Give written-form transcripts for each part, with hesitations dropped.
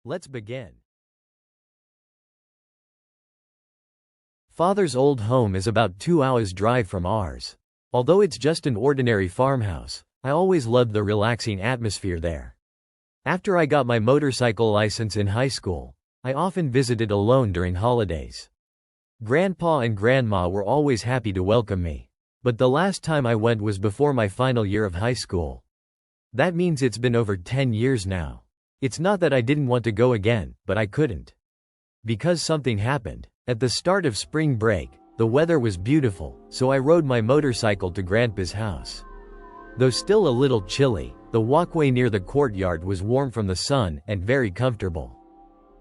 Let's begin. Father's old home is about 2 hours drive from ours. Although it's just an ordinary farmhouse, I always loved the relaxing atmosphere there. After I got my motorcycle license in high school, I often visited alone during holidays. Grandpa and Grandma were always happy to welcome me. But the last time I went was before my final year of high school. That means it's been over 10 years now. It's not that I didn't want to go again, but I couldn't. Because something happened. At the start of spring break, the weather was beautiful, so I rode my motorcycle to Grandpa's house. Though still a little chilly, the walkway near the courtyard was warm from the sun and very comfortable.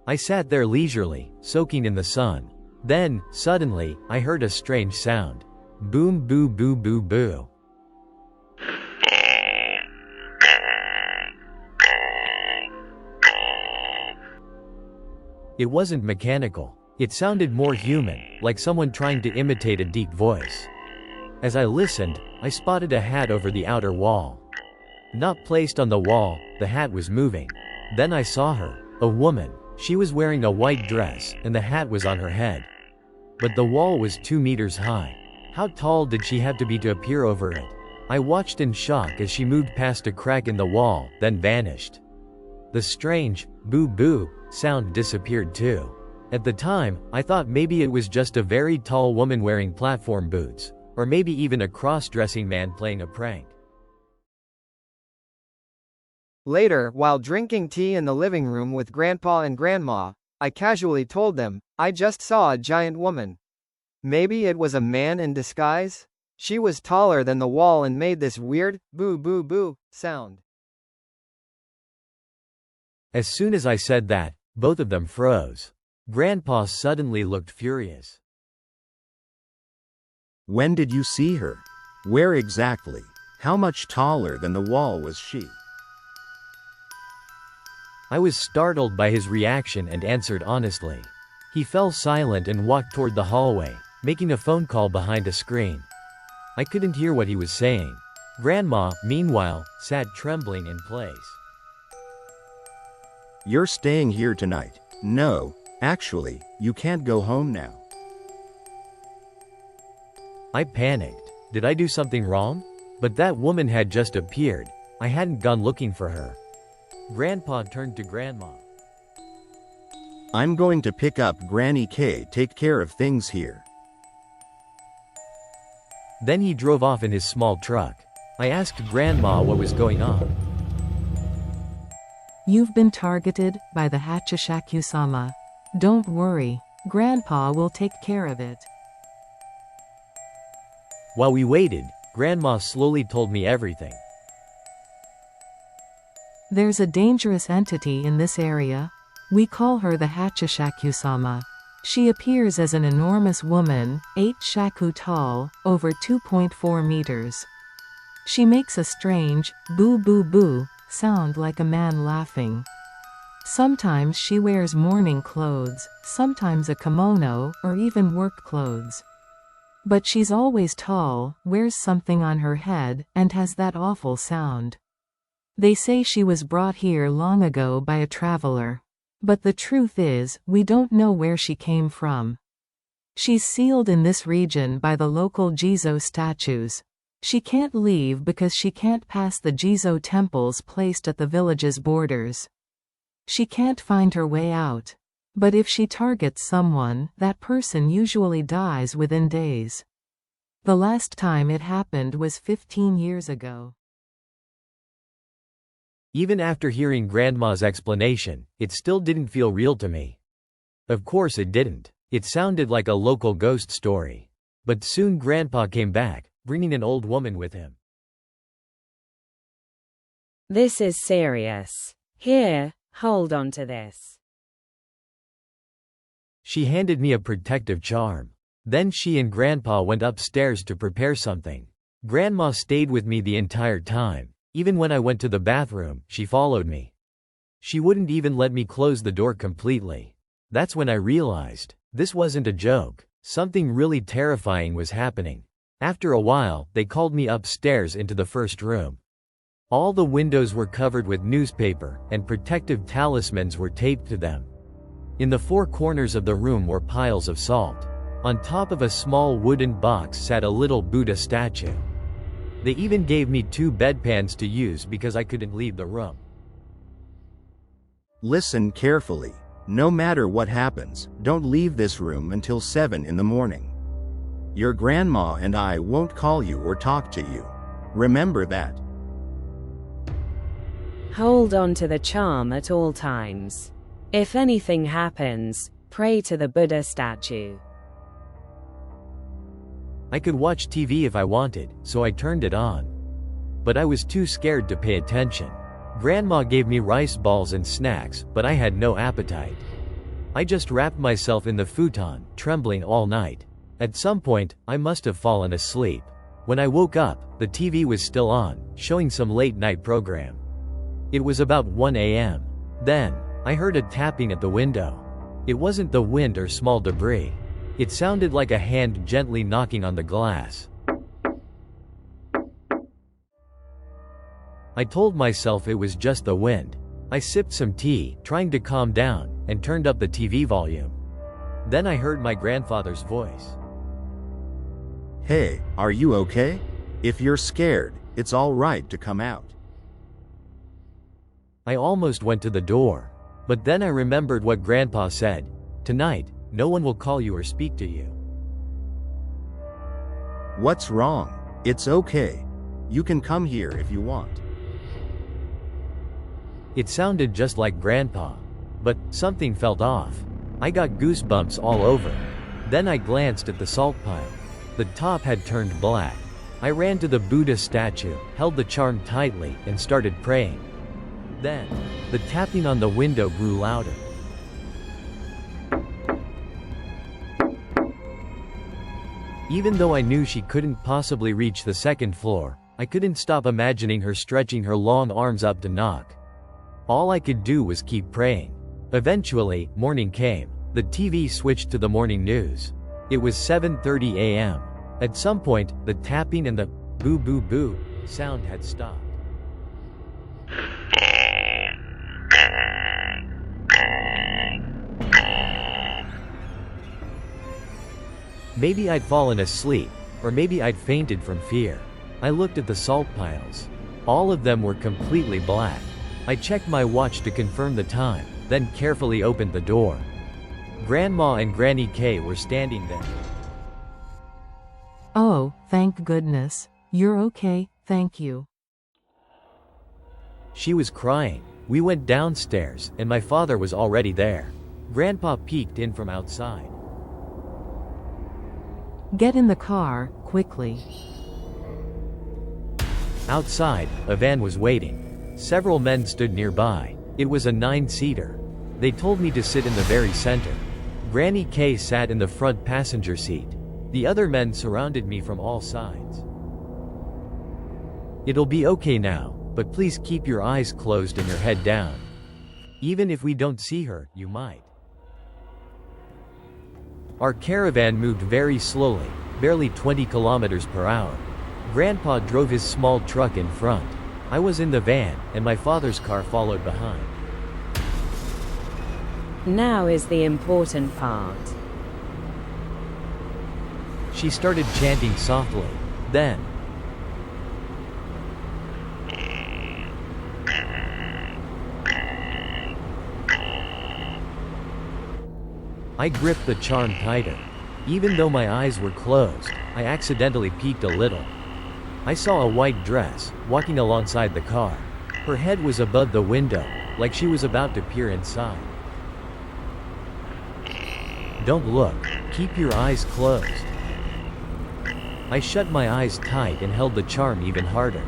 I sat there leisurely, soaking in the sun. Then, suddenly, I heard a strange sound. Boom boo boo boo boo. It wasn't mechanical. It sounded more human, like someone trying to imitate a deep voice. As I listened, I spotted a hat over the outer wall. Not placed on the wall, the hat was moving. Then I saw her, a woman. She was wearing a white dress, and the hat was on her head. But the wall was 2 meters high. How tall did she have to be to appear over it? I watched in shock as she moved past a crack in the wall, then vanished. The strange, boo-boo, sound disappeared too. At the time, I thought maybe it was just a very tall woman wearing platform boots, or maybe even a cross-dressing man playing a prank. Later, while drinking tea in the living room with Grandpa and Grandma, I casually told them, I just saw a giant woman. Maybe it was a man in disguise? She was taller than the wall and made this weird, boo-boo-boo, sound. As soon as I said that, both of them froze. Grandpa suddenly looked furious. When did you see her? Where exactly? How much taller than the wall was she? I was startled by his reaction and answered honestly. He fell silent and walked toward the hallway, making a phone call behind a screen. I couldn't hear what he was saying. Grandma, meanwhile, sat trembling in place. You're staying here tonight. No, actually, you can't go home now. I panicked. Did I do something wrong? But that woman had just appeared. I hadn't gone looking for her. Grandpa turned to Grandma. I'm going to pick up Granny K. Take care of things here. Then he drove off in his small truck. I asked Grandma what was going on. You've been targeted by the Hachishakusama. Don't worry, Grandpa will take care of it. While we waited, Grandma slowly told me everything. There's a dangerous entity in this area. We call her the Hachishakusama. She appears as an enormous woman, 8 shaku tall, over 2.4 meters. She makes a strange, boo-boo-boo, sound like a man laughing. Sometimes she wears morning clothes, sometimes a kimono, or even work clothes. But she's always tall, wears something on her head, and has that awful sound. They say she was brought here long ago by a traveler. But the truth is, we don't know where she came from. She's sealed in this region by the local Jizo statues. She can't leave because she can't pass the Jizo temples placed at the village's borders. She can't find her way out. But if she targets someone, that person usually dies within days. The last time it happened was 15 years ago. Even after hearing Grandma's explanation, it still didn't feel real to me. Of course it didn't. It sounded like a local ghost story. But soon Grandpa came back, bringing an old woman with him. This is serious. Here, hold on to this. She handed me a protective charm. Then she and Grandpa went upstairs to prepare something. Grandma stayed with me the entire time. Even when I went to the bathroom, she followed me. She wouldn't even let me close the door completely. That's when I realized, this wasn't a joke. Something really terrifying was happening. After a while, they called me upstairs into the first room. All the windows were covered with newspaper, and protective talismans were taped to them. In the four corners of the room were piles of salt. On top of a small wooden box sat a little Buddha statue. They even gave me 2 bedpans to use because I couldn't leave the room. Listen carefully. No matter what happens, don't leave this room until 7 in the morning. Your grandma and I won't call you or talk to you. Remember that. Hold on to the charm at all times. If anything happens, pray to the Buddha statue. I could watch TV if I wanted, so I turned it on. But I was too scared to pay attention. Grandma gave me rice balls and snacks, but I had no appetite. I just wrapped myself in the futon, trembling all night. At some point, I must have fallen asleep. When I woke up, the TV was still on, showing some late-night program. It was about 1 a.m. Then, I heard a tapping at the window. It wasn't the wind or small debris. It sounded like a hand gently knocking on the glass. I told myself it was just the wind. I sipped some tea, trying to calm down, and turned up the TV volume. Then I heard my grandfather's voice. Hey, are you okay? If you're scared, it's all right to come out. I almost went to the door. But then I remembered what Grandpa said. Tonight, no one will call you or speak to you. What's wrong? It's okay. You can come here if you want. It sounded just like Grandpa. But something felt off. I got goosebumps all over. Then I glanced at the salt pile. The top had turned black. I ran to the Buddha statue, held the charm tightly, and started praying. Then, the tapping on the window grew louder. Even though I knew she couldn't possibly reach the second floor, I couldn't stop imagining her stretching her long arms up to knock. All I could do was keep praying. Eventually, morning came. The TV switched to the morning news. It was 7:30 a.m. At some point, the tapping and the boo boo boo sound had stopped. Maybe I'd fallen asleep, or maybe I'd fainted from fear. I looked at the salt piles. All of them were completely black. I checked my watch to confirm the time, then carefully opened the door. Grandma and Granny K were standing there. Oh, thank goodness. You're okay, thank you. She was crying. We went downstairs, and my father was already there. Grandpa peeked in from outside. Get in the car, quickly. Outside, a van was waiting. Several men stood nearby. It was a 9-seater. They told me to sit in the very center. Granny K sat in the front passenger seat. The other men surrounded me from all sides. It'll be okay now, but please keep your eyes closed and your head down. Even if we don't see her, you might. Our caravan moved very slowly, barely 20 kilometers per hour. Grandpa drove his small truck in front. I was in the van, and my father's car followed behind. Now is the important part. She started chanting softly. Then, I gripped the charm tighter. Even though my eyes were closed, I accidentally peeked a little. I saw a white dress, walking alongside the car. Her head was above the window, like she was about to peer inside. Don't look. Keep your eyes closed. I shut my eyes tight and held the charm even harder.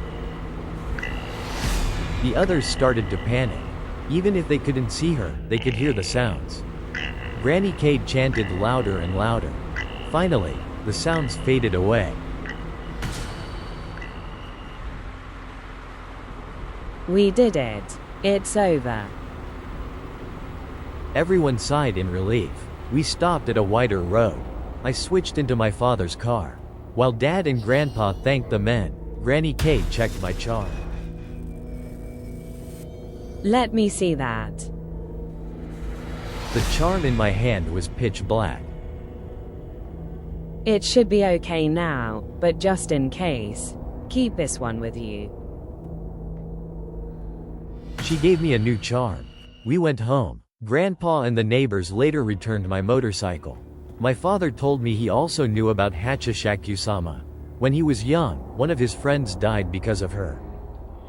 The others started to panic. Even if they couldn't see her, they could hear the sounds. Granny K chanted louder and louder. Finally, the sounds faded away. We did it. It's over. Everyone sighed in relief. We stopped at a wider road. I switched into my father's car. While Dad and Grandpa thanked the men, Granny K checked my charm. Let me see that. The charm in my hand was pitch black. It should be okay now, but just in case, keep this one with you. She gave me a new charm. We went home. Grandpa and the neighbors later returned my motorcycle. My father told me he also knew about Hachishakusama. When he was young, one of his friends died because of her.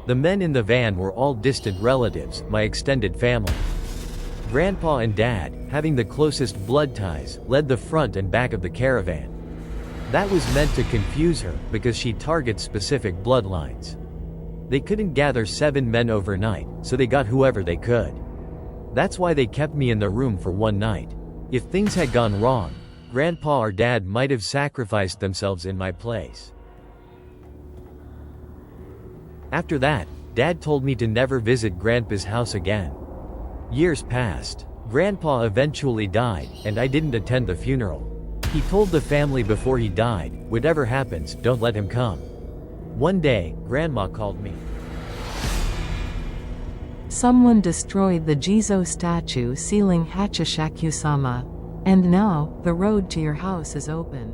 The men in the van were all distant relatives, my extended family. Grandpa and Dad, having the closest blood ties, led the front and back of the caravan. That was meant to confuse her, because she targets specific bloodlines. They couldn't gather 7 men overnight, so they got whoever they could. That's why they kept me in the room for one night. If things had gone wrong, Grandpa or Dad might have sacrificed themselves in my place. After that, Dad told me to never visit Grandpa's house again. Years passed. Grandpa eventually died, and I didn't attend the funeral. He told the family before he died, whatever happens, don't let him come. One day, Grandma called me. Someone destroyed the Jizo statue sealing Hachishakusama. And now, the road to your house is open.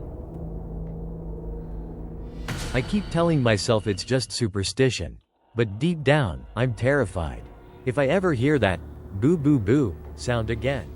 I keep telling myself it's just superstition. But deep down, I'm terrified. If I ever hear that boo boo boo sound again,